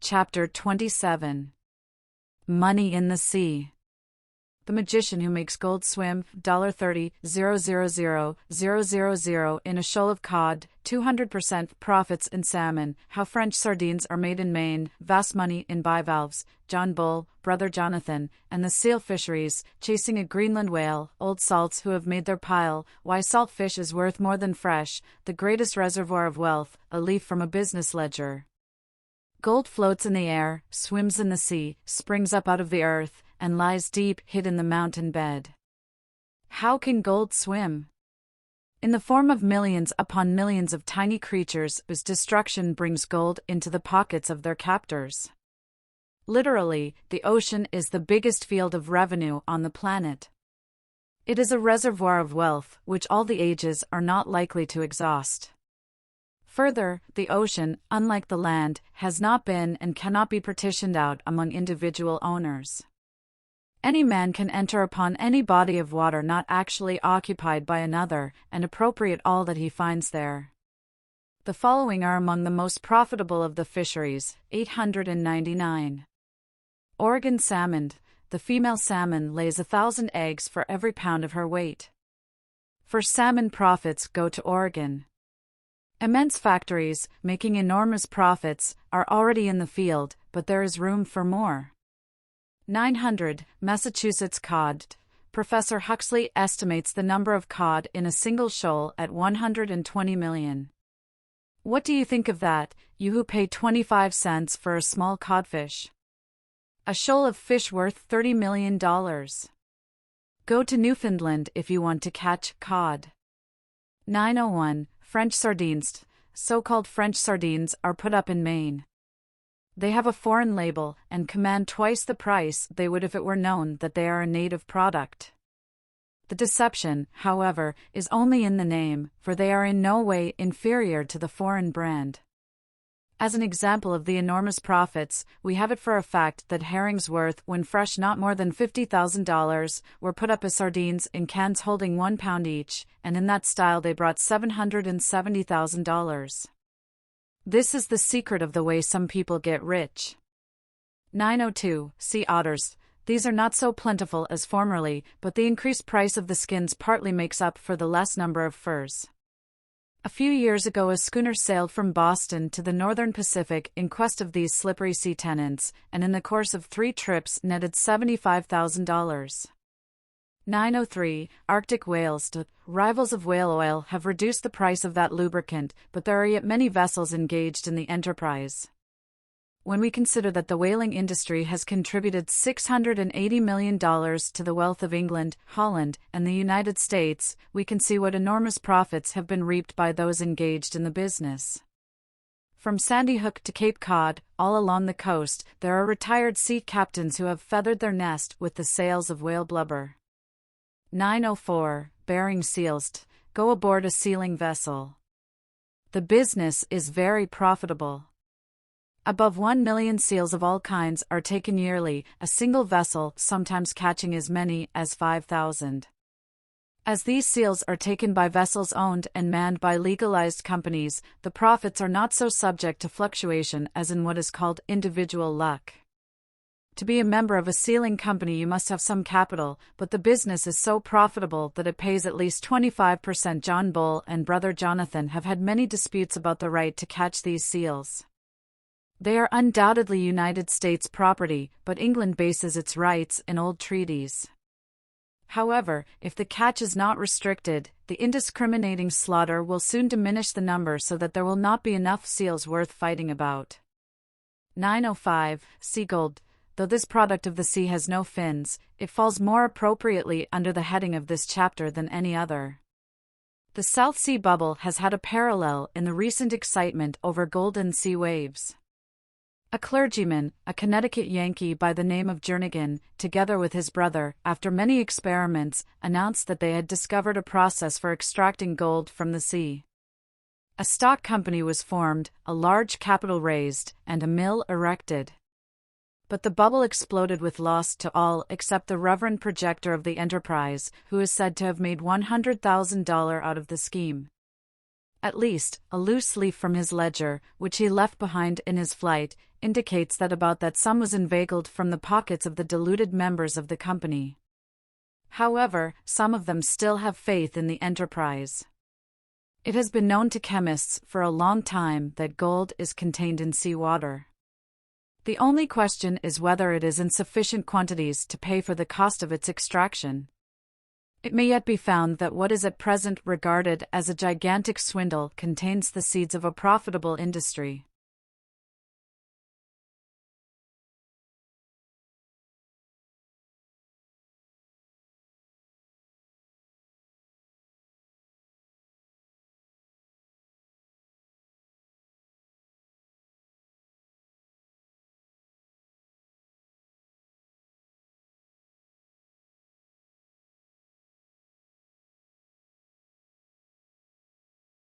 Chapter 27. Money in the Sea. The magician who makes gold swim, $30,000,000 in a shoal of cod, 200% profits in salmon, how French sardines are made in Maine, vast money in bivalves, John Bull, Brother Jonathan, and the seal fisheries, chasing a Greenland whale, old salts who have made their pile, why salt fish is worth more than fresh, the greatest reservoir of wealth, a leaf from a business ledger. Gold floats in the air, swims in the sea, springs up out of the earth, and lies deep hid in the mountain bed. How can gold swim? In the form of millions upon millions of tiny creatures whose destruction brings gold into the pockets of their captors. Literally, the ocean is the biggest field of revenue on the planet. It is a reservoir of wealth which all the ages are not likely to exhaust. Further, the ocean, unlike the land, has not been and cannot be partitioned out among individual owners. Any man can enter upon any body of water not actually occupied by another, and appropriate all that he finds there. The following are among the most profitable of the fisheries: 899. Oregon salmon. The female salmon lays 1,000 eggs for every pound of her weight. For salmon profits go to Oregon. Immense factories, making enormous profits, are already in the field, but there is room for more. 900. Massachusetts cod. Professor Huxley estimates the number of cod in a single shoal at 120 million. What do you think of that, you who pay 25 cents for a small codfish? A shoal of fish worth $30 million. Go to Newfoundland if you want to catch cod. 901. French sardines. So-called French sardines are put up in Maine. They have a foreign label and command twice the price they would if it were known that they are a native product. The deception, however, is only in the name, for they are in no way inferior to the foreign brand. As an example of the enormous profits, we have it for a fact that herrings worth, when fresh, not more than $50,000, were put up as sardines in cans holding 1 pound each, and in that style they brought $770,000. This is the secret of the way some people get rich. 902. Sea otters. These are not so plentiful as formerly, but the increased price of the skins partly makes up for the less number of furs. A few years ago a schooner sailed from Boston to the northern Pacific in quest of these slippery sea tenants, and in the course of 3 trips netted $75,000. 903. Arctic whales. Rivals of whale oil have reduced the price of that lubricant, but there are yet many vessels engaged in the enterprise. When we consider that the whaling industry has contributed $680 million to the wealth of England, Holland, and the United States, we can see what enormous profits have been reaped by those engaged in the business. From Sandy Hook to Cape Cod, all along the coast, there are retired sea captains who have feathered their nest with the sails of whale blubber. 904. Behring seals. Go aboard a sealing vessel. The business is very profitable. Above 1 million seals of all kinds are taken yearly, a single vessel sometimes catching as many as 5,000. As these seals are taken by vessels owned and manned by legalized companies, the profits are not so subject to fluctuation as in what is called individual luck. To be a member of a sealing company you must have some capital, but the business is so profitable that it pays at least 25%. John Bull and Brother Jonathan have had many disputes about the right to catch these seals. They are undoubtedly United States property, but England bases its rights in old treaties. However, if the catch is not restricted, the indiscriminating slaughter will soon diminish the number so that there will not be enough seals worth fighting about. 905. Seagold. Though this product of the sea has no fins, it falls more appropriately under the heading of this chapter than any other. The South Sea bubble has had a parallel in the recent excitement over golden sea waves. A clergyman, a Connecticut Yankee by the name of Jernigan, together with his brother, after many experiments, announced that they had discovered a process for extracting gold from the sea. A stock company was formed, a large capital raised, and a mill erected. But the bubble exploded with loss to all except the reverend projector of the enterprise, who is said to have made $100,000 out of the scheme. At least, a loose leaf from his ledger, which he left behind in his flight, indicates that about that sum was inveigled from the pockets of the deluded members of the company. However, some of them still have faith in the enterprise. It has been known to chemists for a long time that gold is contained in seawater. The only question is whether it is in sufficient quantities to pay for the cost of its extraction. It may yet be found that what is at present regarded as a gigantic swindle contains the seeds of a profitable industry.